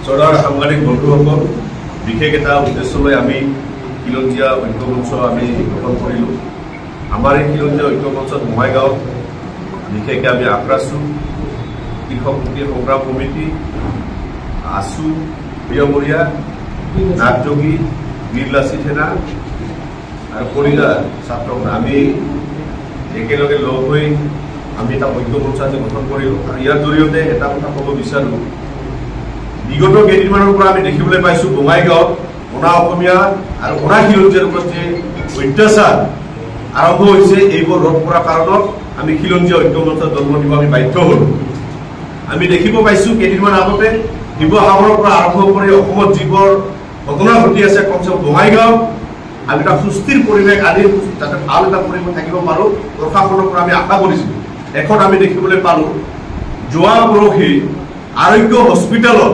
চৰাৰ সাংবাদিক বন্ধুসকল, বিশেষ এটা উদ্দেশ্যলৈ আমি খিলঞ্জীয়া ঐক্য মঞ্চ আমি গঠন কৰিলোঁ। আমাৰ এই খিলঞ্জীয়া ঐক্য মঞ্চত বঙাইগাঁৱত বিশেষকৈ আমি আক্ৰাছো কৃষক মুক্তি সংগ্ৰাম কমিটি, আছু, প্ৰিয়মৰীয়া, নাগযোগী, বীৰ লাচিত সেনা আৰু কলিতা ছাত্ৰ আমি একেলগে লগ হৈ আমি এটা ঐক্য মঞ্চ আজি গঠন কৰিলোঁ। আৰু ইয়াৰ জৰিয়তে এটা কথা ক'ব বিচাৰোঁ, বিগত কেইদিনমানৰ পৰা আমি দেখিবলৈ পাইছোঁ বঙাইগাঁৱত অনা অসমীয়া আৰু অনা খিলঞ্জীয়াৰ ওপৰত যে অত্যাচাৰ আৰম্ভ হৈছে, এইবোৰ ৰোধ কৰাৰ কাৰণত আমি খিলঞ্জীয়া ঐক্য মঞ্চত জন্ম দিব আমি বাধ্য হ'লোঁ। আমি দেখিব পাইছোঁ কেইদিনমান আগতে শিৱসাগৰৰ পৰা আৰম্ভ কৰি অসমত যিবোৰ ঘটনা ঘটি আছে, কমচে কম বঙাইগাঁৱত আমি এটা সুস্থিৰ পৰিৱেশ আদি যাতে ভাল এটা পৰিৱেশ থাকিব পাৰোঁ, প্ৰশাসনৰ পৰা আমি আশা কৰিছিলোঁ। এখন আমি দেখিবলৈ পালোঁ যোৱা পৰহি আৰোগ্য হস্পিটেলত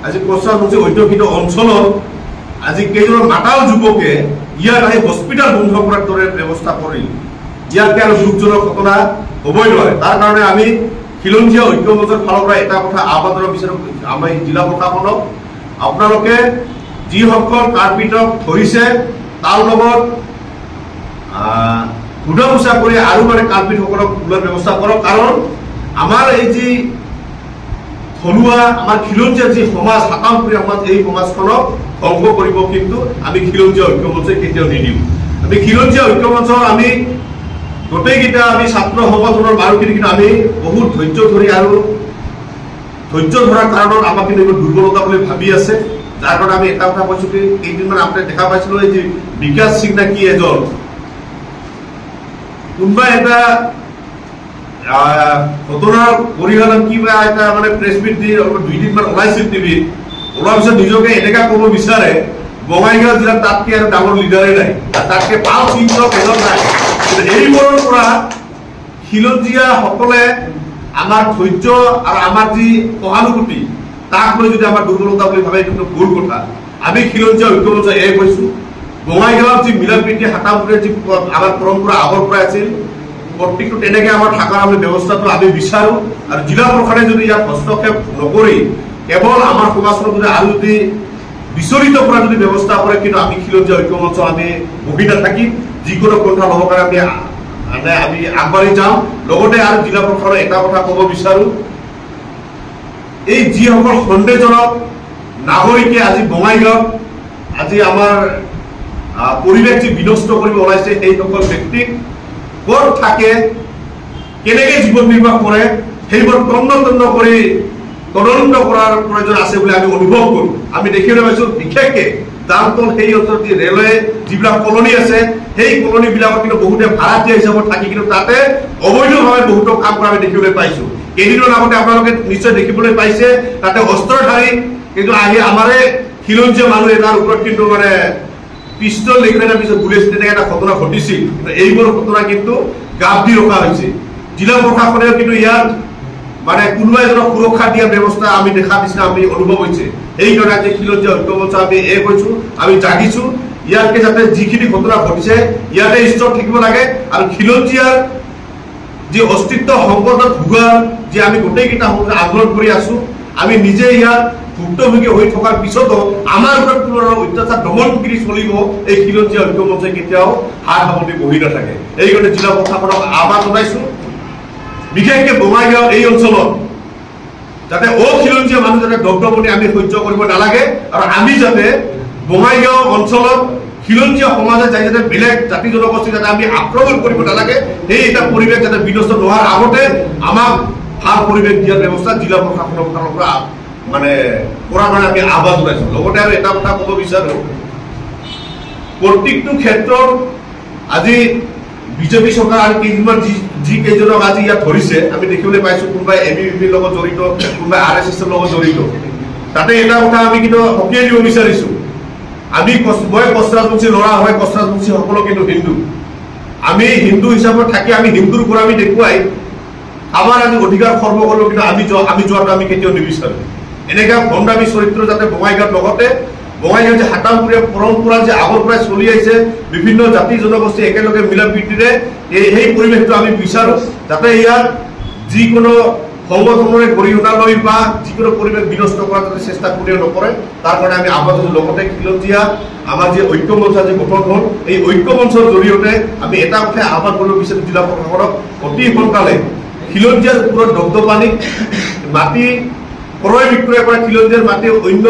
আজি প্ৰশাসন অধ্যুষিত অঞ্চলত আজি কেইজন মাতাল যুৱকে ইয়াত আহি হস্পিটেল বন্ধ কৰাৰ দৰে ব্যৱস্থা কৰিল। ইয়াতকৈ আৰু দুখজনক ঘটনা হ'বই নোৱাৰে। তাৰ কাৰণে আমি খিলঞ্জীয়া ঐক্য মঞ্চৰ ফালৰ পৰা এটা কথা আহ্বান জনাব বিচাৰোঁ আমাৰ জিলা প্ৰশাসনক, আপোনালোকে যিসকল কাৰ্পিটক ধৰিছে তাৰ লগত সোধা পোছা কৰি আৰু কাৰ্পিটসকলক ওলোৱাৰ ব্যৱস্থা কৰক। কাৰণ আমাৰ এই যি থলুৱা আমাৰ খিলঞ্জীয়া যি সমাজ, হাকামপুৰীয়া সমাজ, এই সমাজখনক ধ্বংস কৰিব কিন্তু আমি খিলঞ্জীয়া ঐক্য মঞ্চই কেতিয়াও নিদিওঁ। আমি খিলঞ্জীয়া ঐক্য মঞ্চৰ আমি গোটেইকেইটা আমি ছাত্ৰ সংগঠনৰ মানুহখিনি কিন্তু আমি বহুত ধৈৰ্য ধৰি আৰু ধৈৰ্য ধৰাৰ কাৰণত আমাক কিন্তু এইবোৰ দুৰ্বলতা বুলি ভাবি আছে। যাৰ কাৰণে আমি এটা কথা কৈছোঁ কি কেইদিনমান আপুনি দেখা পাইছিলোঁ এই যে বিকাশ সিং নে কি এজন কোনোবা এটা ঘটনাৰ পৰিহালত কিবা এটা প্ৰেছ মিট দি 2 দিনমান ওলাইছিল টিভিত, ওলোৱাৰ পিছত নিজকে এনেকা ক'ব বিচাৰে বঙাইগাঁও জিলাত তাতকৈ আৰু ডাঙৰ লিডাৰেই নাই, তাতকৈ 5 ইঞ্চৰ এজন নাই। এইবোৰৰ পৰা খিলঞ্জীয়াসকলে আমাৰ ধৈৰ্য আৰু আমাৰ যি সহানুভূতি তাক লৈ যদি আমাৰ দুৰ্বলতা বুলি ভাবে কিন্তু ভুল কথা। আমি খিলঞ্জীয়া ঐক্য মঞ্চ এয়াই কৈছোঁ, বঙাইগাঁৱত যি মিলা প্ৰীতি হাকামপুৰীয়া যি আমাৰ পৰম্পৰা আগৰ পৰা আছিল, প্ৰত্যেকটো তেনেকৈ আমাৰ থকাৰ আমি ব্যৱস্থাটো আমি বিচাৰোঁ। আৰু জিলা প্ৰশাসনে যদি ইয়াত হস্তক্ষেপ নকৰি কেৱল আমাৰ সমাজখনক যদি আৰু যদি বিচৰিত কৰা যদি ব্যৱস্থা কৰে, কিন্তু আমি খিলঞ্জীয়া ঐক্য মঞ্চ আমি বহি নাথাকিম, যিকোনো পন্থা ল'বৰ কাৰণে আমি আগবাঢ়ি যাম। লগতে আৰু জিলা প্ৰশাসনক এটা কথা ক'ব বিচাৰোঁ, এই যিসকল সন্দেহজনক নাগৰিকে আজি বঙাইগাঁৱত আজি আমাৰ পৰিৱেশ যি বিনষ্ট কৰিব ওলাইছে, সেইসকল ব্যক্তিক ক'ত থাকে, কেনেকৈ জীৱন নিৰ্বাহ কৰে, সেইবোৰ তন্ন কৰি তদন্ত কৰাৰ প্ৰয়োজন আছে বুলি আমি অনুভৱ কৰোঁ। আমি দেখিবলৈ পাইছোঁ বিশেষকৈ দামতল সেই অঞ্চলত যি ৰেলৱে যিবিলাক কলনী আছে, সেই কলনীবিলাকত কিন্তু বহুতে ভাড়াতীয়া হিচাপত থাকি কিন্তু তাতে অবৈধভাৱে বহুতো কাম কৰা আমি দেখিবলৈ পাইছোঁ। কেইদিনমান আগতে আপোনালোকে নিশ্চয় দেখিবলৈ পাইছে তাতে অস্ত্ৰধাৰী কিন্তু আহি আমাৰে খিলঞ্জীয়া মানুহে তাৰ ওপৰত কিন্তু পিষ্টল দেখি পেলাই পিছত গুলিয়াইছে, তেনেকৈ এটা ঘটনা ঘটিছিল। কিন্তু এইবোৰ ঘটনা কিন্তু গাপ দি ৰখা হৈছে। জিলা প্ৰশাসনেও কিন্তু ইয়াত কোনোবা এজনক সুৰক্ষা দিয়াৰ ব্যৱস্থা আমি দেখা নিচিনা আমি অনুভৱ হৈছে। সেইকাৰণে আজি খিলঞ্জীয়া ঐক্য মঞ্চ আমি কৈছোঁ, আমি জাগিছোঁ ইয়াতকৈ যাতে যিখিনি ঘটনা ঘটিছে ইয়াতে ষ্টপ থাকিব লাগে। আৰু খিলঞ্জীয়াৰ যি অস্তিত্ব সংকটত ভোগাৰ যে আমি গোটেইকেইটা আন্দোলন কৰি আছোঁ, আমি নিজে ইয়াত ভুক্তভোগী হৈ থকাৰ পিছতো আমাৰ ওপৰত কোনো অত্যাচাৰ দমনগিৰি চলিব, এই খিলঞ্জীয়া ঐক্য মঞ্চই কেতিয়াও হাত সাৱটি বহি নাথাকে। এইকাৰণে জিলা প্ৰশাসনক আহ্বান জনাইছোঁ, বিশেষকৈ বঙাইগাঁও এই অঞ্চলত যাতে অখিলঞ্জীয়া মানুহ যাতে দপদপনি আমি সহ্য কৰিব নালাগে। আৰু আমি যাতে বঙাইগাঁও অঞ্চলত খিলঞ্জীয়া সমাজে যাই যাতে বেলেগ জাতি জনগোষ্ঠী যাতে আমি আক্ৰমণ কৰিব নালাগে, সেই এটা পৰিৱেশ যাতে বিনষ্ট নোহোৱাৰ আগতে আমাক ভাল পৰিৱেশ দিয়াৰ ব্যৱস্থা জিলা প্ৰশাসনৰ ফালৰ পৰা কৰাৰ কাৰণে আমি আহ্বান জনাইছোঁ। লগতে আৰু এটা কথা ক'ব বিচাৰোঁ, প্ৰত্যেকটো ক্ষেত্ৰত আজি বিজেপি চৰকাৰ আৰু কেইদিনমান যি কেইজনক আজি ইয়াত ধৰিছে আমি দেখিবলৈ পাইছোঁ, কোনোবাই ABVPৰ লগত জড়িত, কোনোবাই RSSৰ লগত জড়িত। তাতে এটা কথা আমি কিন্তু সকীয়াই দিব বিচাৰিছোঁ, মই কচৰাজবংশী ল'ৰা হয়, কচৰাজবংশী সকলো কিন্তু হিন্দু। আমি হিন্দু হিচাপত থাকি আমি হিন্দুৰ পৰা আমি দেখুৱাই আমাৰ আজি অধিকাৰ খৰ্ব কৰিলোঁ, কিন্তু আমি যোৱাটো আমি কেতিয়াও নিবিচাৰোঁ। এনেকুৱা ভণ্ডামী চৰিত্ৰ যাতে বঙাইগাঁৱত লগতে বঙাইগাঁও যে হাকামপুৰীয়া পৰম্পৰা যে আগৰ পৰাই চলি আহিছে, বিভিন্ন জাতি জনগোষ্ঠী একেলগে মিলা প্ৰীতিৰে সেই পৰিৱেশটো আমি বিচাৰোঁ, যাতে ইয়াত যিকোনো সংগঠনৰে গৰিহণালৈ বা যিকোনো পৰিৱেশ বিনষ্ট কৰাৰ যাতে চেষ্টা কোনেও নকৰে তাৰ কাৰণে আমি আহ্বান জনাইছোঁ। লগতে খিলঞ্জীয়া আমাৰ যি ঐক্য মঞ্চ যে গঠন হ'ল এই ঐক্য মঞ্চৰ জৰিয়তে আমি এটা কথাই আহ্বান কৰিব বিচাৰোঁ জিলা প্ৰশাসনক অতি সোনকালে খিলঞ্জীয়াৰ ওপৰত দবদবানি মাটি ক্ৰয় বিক্ৰয় কৰা খিলঞ্জীয়াৰ মাটি অন্য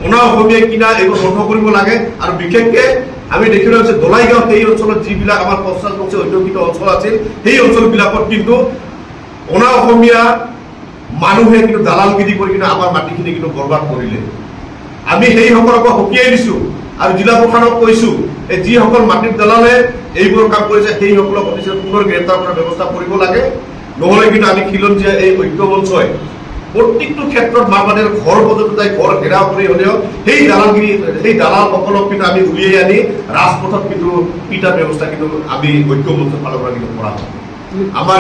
অনা অসমীয়াই কিনা এইবোৰ বন্ধ কৰিব লাগে। আৰু বিশেষকৈ আমি দেখিবলৈ পাইছোঁ দলাইগাঁও সেই অঞ্চলত যিবিলাক আমাৰ পশ্চাদপক্ষ অধ্যুষিত অঞ্চল আছিল সেই অঞ্চলবিলাকত কিন্তু অনা অসমীয়া মানুহে কিন্তু দালালগিৰি কৰি কিনে আমাৰ মাটিখিনি কিন্তু বৰবাদ কৰিলে। আমি সেইসকলকো সকীয়াই দিছোঁ আৰু জিলা প্ৰশাসনক কৈছোঁ এই যিসকল মাটিৰ দালালে এইবোৰ কাম কৰিছে সেইসকলক অতি পুনৰ গ্ৰেপ্তাৰ কৰাৰ ব্যৱস্থা কৰিব লাগে। নহ'লে কিন্তু আমি খিলঞ্জীয়া এই ঐক্য মঞ্চই প্ৰত্যেকটো ক্ষেত্ৰত মাৰবাদীৰ ঘৰ পৰ্যন্ত যাই ঘৰ ঘেৰাও কৰি হ'লেও সেই দালালসকলক কিন্তু আমি উলিয়াই আনি ৰাজপথত কিন্তু পিটাৰ ব্যৱস্থা কিন্তু আমি ঐক্য মঞ্চৰ ফালৰ পৰা কিন্তু কৰা হয়। আমাৰ